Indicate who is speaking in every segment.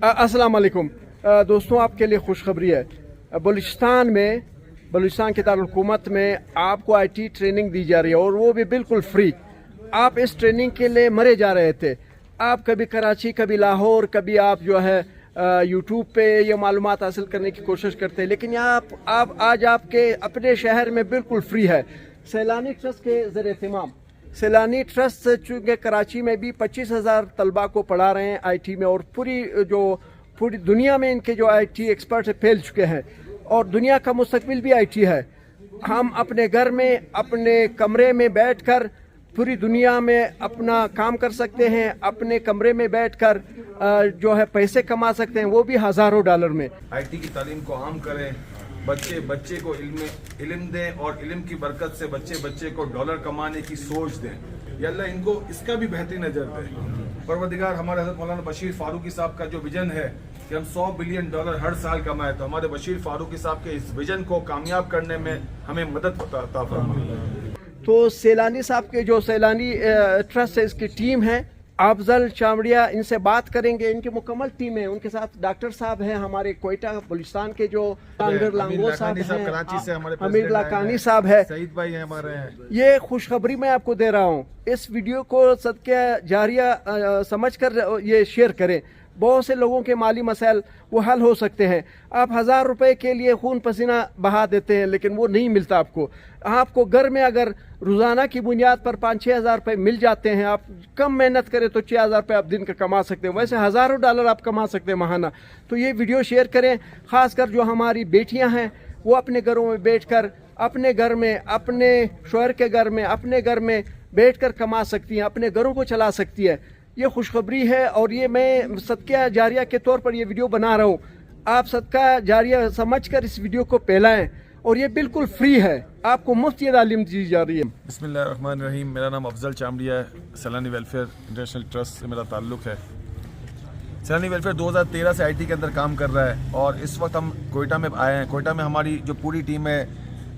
Speaker 1: अस्सलाम वालेकुम दोस्तों, आपके लिए खुशखबरी है। बलूचिस्तान के दारुल-हुकूमत में आपको आईटी ट्रेनिंग दी जा रही है और वो भी बिल्कुल फ्री। आप इस ट्रेनिंग के लिए मरे जा रहे थे। आप कभी कराची, कभी लाहौर, कभी आप जो है यूट्यूब पे ये मालूमात हासिल करने की कोशिश करते हैं, लेकिन आप आज आपके अपने शहर में बिल्कुल फ्री है। सैलानी ट्रस्ट के ज़रिए सैलानी ट्रस्ट चूँकि कराची में भी 25,000 तलबा को पढ़ा रहे हैं आईटी में, और पूरी दुनिया में इनके जो आईटी एक्सपर्ट फैल चुके हैं और दुनिया का मुस्तकबिल भी आईटी है। हम अपने घर में, अपने कमरे में बैठकर पूरी दुनिया में अपना काम कर सकते हैं। अपने कमरे में बैठकर जो है पैसे कमा सकते हैं, वो भी हज़ारों डॉलर में।
Speaker 2: आईटी की तालीम को आम करें, बच्चे को इल्म दें और इल्म की बरकत से बच्चे को डॉलर कमाने की सोच दें। या अल्लाह इनको इसका भी बेहतरीन नजर दे। परवरदिगार हमारे हज़रत मौलाना बशीर फारूकी साहब का जो विजन है कि हम $100 बिलियन हर साल कमाए, तो हमारे बशीर फारूकी साहब के इस विजन को कामयाब करने में हमें मदद अता फरमाए।
Speaker 1: तो सैलानी साहब के जो सैलानी ट्रस्ट है, इसकी टीम है अफजल चामड़िया, इनसे बात करेंगे। इनकी मुकम्मल टीम है। उनके साथ डॉक्टर साहब हैं हमारे कोयटा बलूचिस्तान के, जो लांगो साहब हैं,
Speaker 2: कराची से हमारे
Speaker 1: अमीर लाकानी साहब है,
Speaker 2: सईद भाई हैं हमारे हैं।
Speaker 1: ये खुशखबरी मैं आपको दे रहा हूँ। इस वीडियो को सदका जारिया समझकर ये शेयर करें। बहुत से लोगों के माली मसाइल वो हल हो सकते हैं। आप 1,000 रुपए के लिए खून पसीना बहा देते हैं, लेकिन वो नहीं मिलता आपको घर में अगर रोज़ाना की बुनियाद पर 5-6 हज़ार रुपये मिल जाते हैं, आप कम मेहनत करें तो 6,000 रुपये आप दिन का कमा सकते हैं। वैसे हज़ारों डॉलर आप कमा सकते हैं महाना। तो ये वीडियो शेयर करें। ख़ासकर जो हमारी बेटियां हैं, वो अपने घरों में बैठकर, अपने घर में, अपने शोहर के घर में, अपने घर में बैठकर कमा सकती हैं, अपने घरों को चला सकती है। ये खुशखबरी है और ये मैं सदका जारिया के तौर पर ये वीडियो बना रहा हूँ। आप सदका जारिया समझकर इस वीडियो को फैलाएं और ये बिल्कुल फ्री है। आपको मुफ्त ये तालीम दी जा रही है।
Speaker 2: बिस्मिल्लाहिर्रहमानिर्रहीम। मेरा नाम अफजल चामड़िया है। सैलानी वेलफेयर इंटरनेशनल ट्रस्ट से मेरा ताल्लुक़ है। सैलानी वेलफेयर 2013 से आईटी के अंदर काम कर रहा है और इस वक्त हम कोयटा में आए हैं। कोयटा में हमारी जो पूरी टीम है,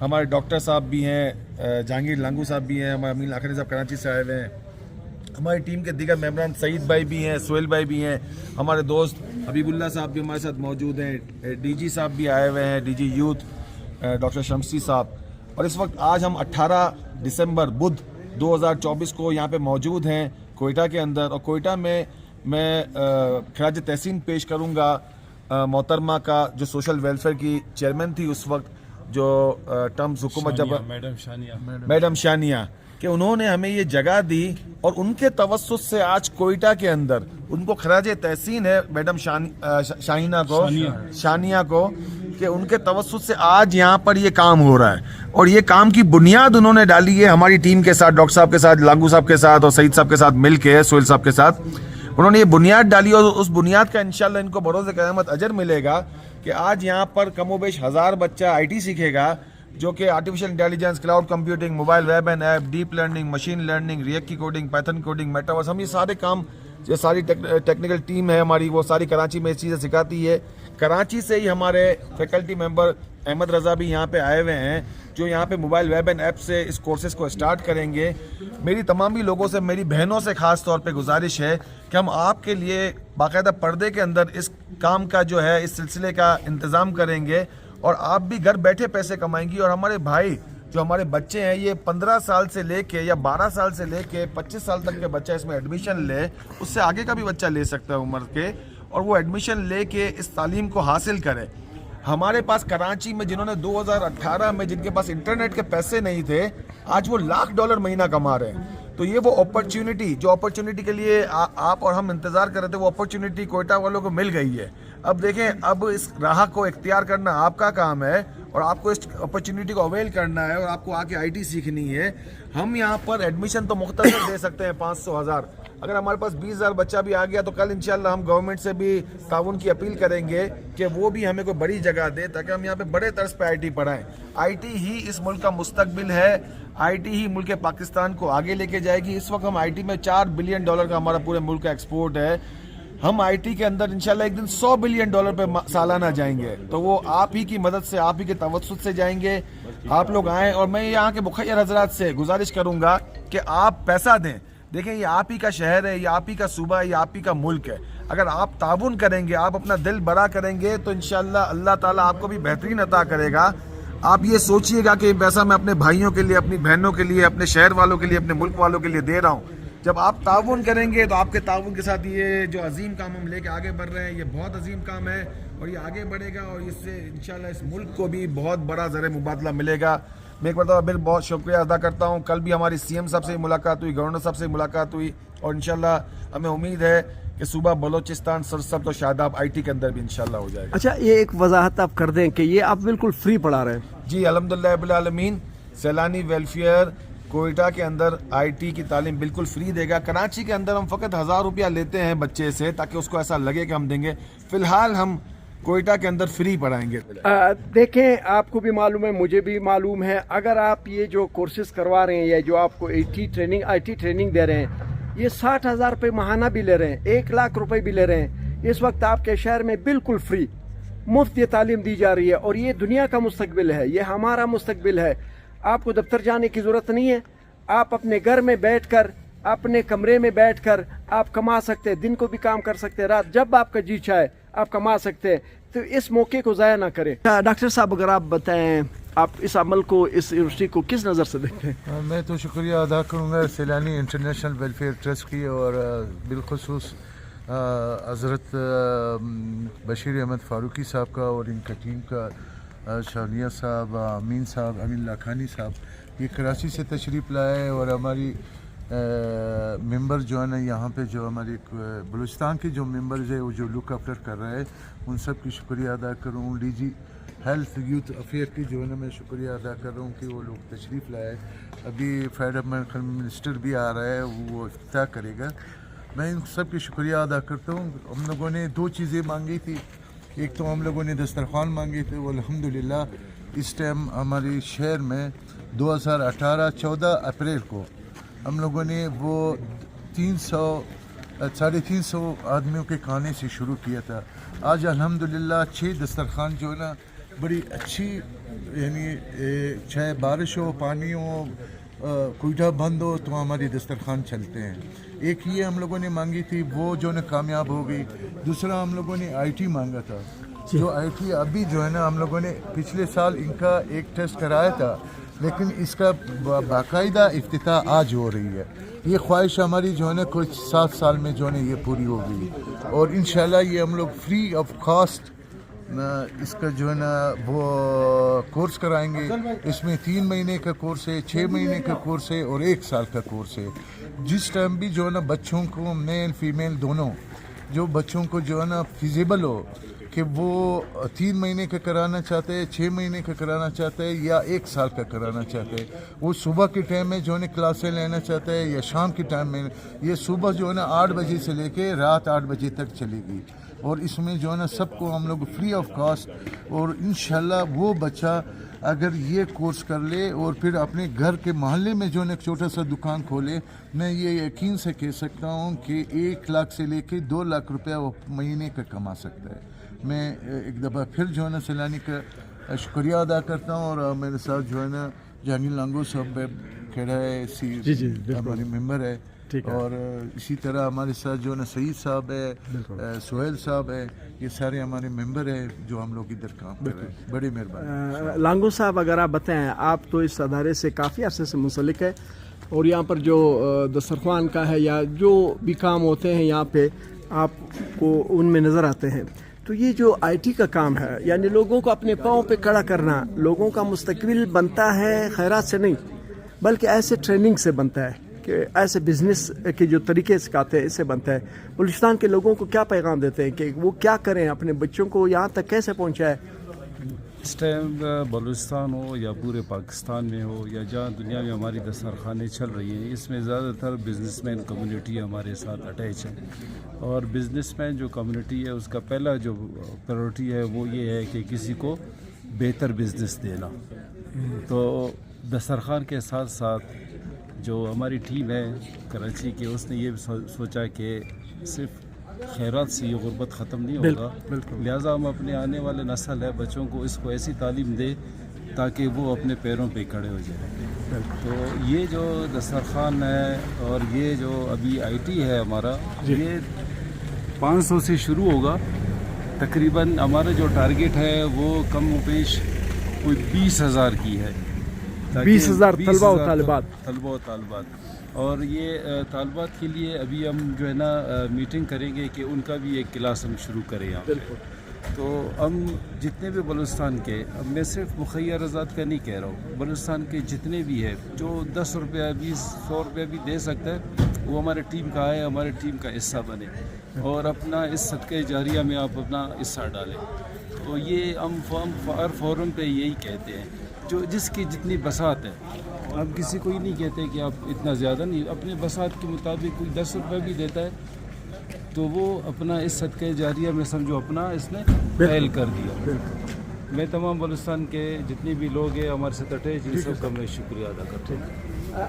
Speaker 2: हमारे डॉक्टर साहब भी हैं, जहांगीर लांगू साहब भी हैं, हमारे अमीर लाखानी साहब कराची से आए हुए हैं। हमारी टीम के दीगर मेंबरान सईद भाई भी हैं, सोहेल भाई भी हैं, हमारे दोस्त हबीबुल्लाह साहब भी हमारे साथ मौजूद हैं, डीजी साहब भी आए हुए हैं, डीजी यूथ डॉक्टर शमसी साहब। और इस वक्त आज हम 18 दिसंबर बुध 2024 को यहाँ पे मौजूद हैं कोयटा के अंदर। और कोयटा में मैं खराज तहसीन पेश करूँगा मोहतरमा का जो सोशल वेलफेयर की चेयरमैन थी उस वक्त, जो टर्म्स हुकूमत जब मैडम शानिया, कि उन्होंने हमें ये जगह दी और उनके तवस्सुस से आज कोयटा के अंदर उनको खराज तहसीन है मैडम शानिया को कि उनके तवस्सुस से आज यहाँ पर ये काम हो रहा है। और ये काम की बुनियाद उन्होंने डाली है हमारी टीम के साथ, डॉक्टर साहब के साथ, लांगू साहब के साथ और सईद साहब के साथ मिल के, सोहेल साहब के साथ उन्होंने ये बुनियाद डाली। और उस बुनियाद का इंशाल्लाह इनको बरोज़ क़यामत अजर मिलेगा कि आज यहाँ पर कमोबेश 1000 बच्चा आईटी सीखेगा, जो कि artificial intelligence, cloud computing, mobile web and app, deep learning, machine learning, react की कोडिंग, पाइथन कोडिंग, मेटावर्स, हम ये सारे काम, जो सारी टेक्निकल टीम है हमारी, वो सारी कराची में इस चीज़ें सिखाती है। कराची से ही हमारे फैकल्टी मेंबर अहमद रज़ा भी यहाँ पे आए हुए हैं, जो यहाँ पे मोबाइल वेब एंड ऐप से इस कोर्सेज को स्टार्ट करेंगे। मेरी तमाम लोगों से, मेरी बहनों से ख़ास तौर पे गुजारिश है कि हम आपके लिए बाकायदा पर्दे के अंदर इस काम का जो है, इस सिलसिले का इंतज़ाम करेंगे और आप भी घर बैठे पैसे कमाएंगी। और हमारे भाई, जो हमारे बच्चे हैं, ये 15 साल से लेके या 12 साल से लेके 25 साल तक के बच्चा इसमें एडमिशन ले, उससे आगे का भी बच्चा ले सकता है उम्र के, और वो एडमिशन लेके इस तालीम को हासिल करे। हमारे पास कराची में जिन्होंने 2018 में, जिनके पास इंटरनेट के पैसे नहीं थे, आज वो $1,00,000 महीना कमा रहे हैं। तो ये वो अपॉर्चुनिटी, जो अपॉर्चुनिटी के लिए आप और हम इंतज़ार कर रहे थे, वो अपॉर्चुनिटी कोयटा वालों को मिल गई है। अब देखें, अब इस राह को इख्तियार करना आपका काम है और आपको इस अपॉर्चुनिटी को अवेल करना है और आपको आके आईटी सीखनी है। हम यहाँ पर एडमिशन तो मुख्तसर दे सकते हैं 500,000। अगर हमारे पास 20,000 बच्चा भी आ गया तो कल इंशाल्लाह हम गवर्नमेंट से भी ताउन की अपील करेंगे कि वो भी हमें कोई बड़ी जगह दे, ताकि हम यहाँ पे बड़े तर्ज पे आईटी पढ़ाएं। आईटी ही इस मुल्क का मुस्तकबिल है, आईटी ही मुल्क पाकिस्तान को आगे लेके जाएगी। इस वक्त हम आईटी में $4 बिलियन का हमारा पूरे मुल्क का एक्सपोर्ट है। हम आईटी के अंदर इंशाल्लाह एक दिन $100 बिलियन पे सालाना जाएंगे, तो वो आप ही की मदद से, आप ही के तवस्सुस से जाएंगे। आप लोग आएँ और मैं यहाँ के मुखय्यर हजरात से गुजारिश करूँगा कि आप पैसा दें, دیکھیں یہ آپ ہی کا شہر ہے, یہ آپ ہی کا صوبہ ہے, یہ آپ ہی کا ملک ہے. اگر آپ تعاون کریں گے, آپ اپنا دل بڑا کریں گے تو انشاءاللہ اللہ تعالیٰ آپ کو بھی بہترین عطا کرے گا. آپ یہ سوچئے گا کہ پیسہ میں اپنے بھائیوں کے لیے, اپنی بہنوں کے لیے, اپنے شہر والوں کے لیے, اپنے ملک والوں کے لیے دے رہا ہوں. جب آپ تعاون کریں گے تو آپ کے تعاون کے ساتھ یہ جو عظیم کام ہم لے کے آگے بڑھ رہے ہیں, یہ بہت عظیم کام ہے اور یہ آگے بڑھے گا, اور اس سے انشاءاللہ اس ملک کو بھی بہت بڑا زر مبادلہ ملے گا. میں ایک مرتبہ پھر بہت شکریہ ادا کرتا ہوں. کل بھی ہماری سی ایم صاحب سے ملاقات ہوئی, گورنر صاحب سے ملاقات ہوئی, اور انشاءاللہ ہمیں امید ہے کہ صوبہ بلوچستان سرسبز و شاداب آئی ٹی کے اندر بھی انشاءاللہ ہو جائے گا.
Speaker 1: اچھا یہ ایک وضاحت آپ کر دیں کہ یہ آپ بالکل فری پڑھا رہے ہیں؟
Speaker 2: جی الحمدللہ رب العالمین. سیلانی ویلفیئر کوئٹہ کے اندر آئی ٹی کی تعلیم بالکل فری دے گا. کراچی کے اندر ہم فقط 1000 روپیہ لیتے ہیں بچے سے تاکہ اس کو ایسا لگے کہ ہم دیں گے. فی الحال ہم کوئٹہ کے اندر فری پڑھائیں گے.
Speaker 1: دیکھیں آپ کو بھی معلوم ہے, مجھے بھی معلوم ہے, اگر آپ یہ جو کورسز کروا رہے ہیں یا جو آپ کو آئی ٹی ٹریننگ دے رہے ہیں, یہ 60,000 روپے ماہانہ بھی لے رہے ہیں, 1 لاکھ روپے بھی لے رہے ہیں. اس وقت آپ کے شہر میں بالکل فری مفت یہ تعلیم دی جا رہی ہے, اور یہ دنیا کا مستقبل ہے, یہ ہمارا مستقبل ہے. آپ کو دفتر جانے کی ضرورت نہیں ہے. آپ اپنے گھر میں بیٹھ کر, اپنے کمرے میں بیٹھ کر آپ کما سکتے ہیں. دن کو بھی کام کر سکتے ہیں, رات جب آپ کا جی چاہے آپ کما سکتے ہیں. تو اس موقع کو ضائع نہ کریں. ڈاکٹر صاحب اگر آپ بتائیں, آپ اس عمل کو, اس یونیورسٹی کو کس نظر سے دیکھتے ہیں؟
Speaker 3: میں تو شکریہ ادا کروں گا سیلانی انٹرنیشنل ویلفیئر ٹرسٹ کی, اور بالخصوص حضرت بشیر احمد فاروقی صاحب کا اور ان کا ٹیم کا, شالیہ صاحب, امین صاحب, امین لاکھانی صاحب. یہ کراچی سے تشریف لائے ہے, اور ہماری ممبر جو ہے نا یہاں پہ, جو ہماری بلوچستان کے جو ممبرز ہیں وہ جو لک آفٹر کر رہے ہیں, ان سب کی شکریہ ادا کروں. D G health youth affair کی جو ہے نا میں شکریہ ادا کر رہا ہوں کہ وہ لوگ تشریف لائے. ابھی فیڈ منسٹر بھی آ رہا ہے, وہ افتتاح کرے گا. میں ان سب کی شکریہ ادا کرتا ہوں. ہم لوگوں نے 2 چیزیں مانگی تھی. ایک تو ہم لوگوں نے دسترخوان مانگے تھے, وہ الحمدللہ اس ٹائم ہماری شہر میں 2018-14 اپریل کو ہم لوگوں نے وہ 300-350 آدمیوں کے کھانے سے شروع کیا تھا. آج الحمدللہ 6 دسترخوان جو ہے نا بڑی اچھی, یعنی چاہے بارش ہو, پانی ہو, کوئٹہ بند ہو, تو ہماری دسترخوان چلتے ہیں. ایک یہ ہم لوگوں نے مانگی تھی, وہ جو ہے کامیاب ہو گئی. دوسرا ہم لوگوں نے آئی ٹی مانگا تھا, جو آئی ٹی ابھی جو ہے نا ہم لوگوں نے پچھلے سال ان کا ایک ٹیسٹ کرایا تھا, لیکن اس کا باقاعدہ افتتاح آج ہو رہی ہے. یہ خواہش ہماری جو ہے نا کچھ 7 سال میں جو ہے نا یہ پوری ہو گئی, اور انشاءاللہ یہ ہم لوگ فری آف کاسٹ اس کا جو ہے نا وہ کورس کرائیں گے. اس میں 3 مہینے کا کورس ہے, 6 مہینے کا کورس ہے, اور 1 سال کا کورس ہے. جس ٹائم بھی جو ہے نا بچوں کو, میل فیمیل دونوں, جو بچوں کو جو ہے نا فیزیبل ہو کہ وہ 3 مہینے کا کرانا چاہتے ہیں, 6 مہینے کا کرانا چاہتے ہیں, یا 1 سال کا کرانا چاہتے ہیں, وہ صبح کے ٹائم میں جو ہے نا کلاسیں لینا چاہتے ہیں یا شام کے ٹائم میں. یہ صبح جو ہے نا 8 بجے سے لے کے رات 8 بجے تک چلے گی, اور اس میں جو ہے نا سب کو ہم لوگ فری آف کاسٹ. اور انشاءاللہ وہ بچہ اگر یہ کورس کر لے اور پھر اپنے گھر کے محلے میں جو ہے نا ایک چھوٹا سا دکان کھولے, میں یہ یقین سے کہہ سکتا ہوں کہ 1 لاکھ سے لے کے 2 لاکھ روپیہ وہ مہینے کا کما سکتا ہے. میں ایک دفعہ پھر جو ہے نا سیلانی کا شکریہ ادا کرتا ہوں, اور میرے ساتھ جو ہے نا جہانگیر لانگو صاحب کھڑا ہے, ہمارے ممبر ہے, اور اسی طرح ہمارے ساتھ جو ہے نا سعید صاحب ہے, سہیل صاحب ہے, یہ سارے ہمارے ممبر ہیں جو ہم لوگ ادھر کام کر رہے ہیں. بڑی مہربانی.
Speaker 1: لانگو صاحب اگر آپ بتائیں, آپ تو اس ادارے سے کافی عرصے سے منسلک ہے, اور یہاں پر جو دسترخوان کا ہے یا جو بھی کام ہوتے ہیں یہاں پہ آپ کو ان میں نظر آتے ہیں, تو یہ جو آئی ٹی کا کام ہے, یعنی لوگوں کو اپنے پاؤں پہ کھڑا کرنا, لوگوں کا مستقبل بنتا ہے خیرات سے نہیں بلکہ ایسے ٹریننگ سے بنتا ہے, کہ ایسے بزنس کے جو طریقے سکھاتے ہیں اس سے بنتا ہے. بلوچستان کے لوگوں کو کیا پیغام دیتے ہیں کہ وہ کیا کریں, اپنے بچوں کو یہاں تک کیسے پہنچائے؟
Speaker 4: اس ٹائم بلوچستان ہو یا پورے پاکستان میں ہو یا جہاں دنیا میں ہماری دسترخوانیں چل رہی ہیں, اس میں زیادہ تر بزنس مین کمیونٹی ہمارے ساتھ اٹیچ ہے. اور بزنس مین جو کمیونٹی ہے اس کا پہلا جو پریورٹی ہے وہ یہ ہے کہ کسی کو بہتر بزنس دینا. تو دسترخوان کے ساتھ ساتھ جو ہماری ٹیم ہے کراچی کی, اس نے یہ سوچا کہ صرف خیرات سے یہ غربت ختم نہیں ہوگا, لہٰذا ہم اپنے آنے والے نسل ہے بچوں کو اس کو ایسی تعلیم دے ताकि वो अपने पैरों पे खड़े हो जाए। तो ये जो दस्तरखान है और ये जो अभी आईटी है हमारा, ये 500 से शुरू होगा। तकरीबन हमारा जो टारगेट है वो कम पेश कोई 20,000 की है।
Speaker 1: 20,000 तलबा और तालिबात।
Speaker 4: तलबा और तालिबात। और ये तालिबात के लिए अभी हम जो है ना मीटिंग करेंगे कि उनका भी एक क्लास हम शुरू करें यहाँ पे। तो हम जितने भी बलूचिस्तान के, अब मैं सिर्फ मुखैया आज़ाद का नहीं कह रहा हूँ, बलूचिस्तान के जितने भी है जो 10 रुपया 20-100 रुपया भी दे सकता है, वो हमारे टीम का है, हमारे टीम का हिस्सा बने और अपना इस सदक़े जारिया में आप अपना हिस्सा डालें। तो ये हम हर फोरम पे यही कहते हैं, जो जिसकी जितनी बसात है, हम किसी को ही नहीं कहते कि आप इतना ज़्यादा नहीं, अपने बसात के मुताबिक कोई 10 रुपये भी देता है तो वो अपना इस सदक़े जारिया में समझो अपना इसने पहल कर दिया। मैं तमाम बलूचिस्तान के जितने भी लोग हैं हमारे साथ अटैच, इन सब का मैं शुक्रिया अदा करता हूँ।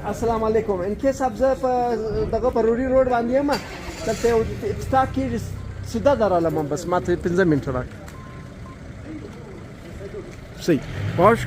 Speaker 1: अस्सलाम वालेकुम। इनके सब्ज दगा परूरी रोड बांधिए मा तते इफ्तार की सीधा दराला बस माथे 15 मिनट राख सही बहुत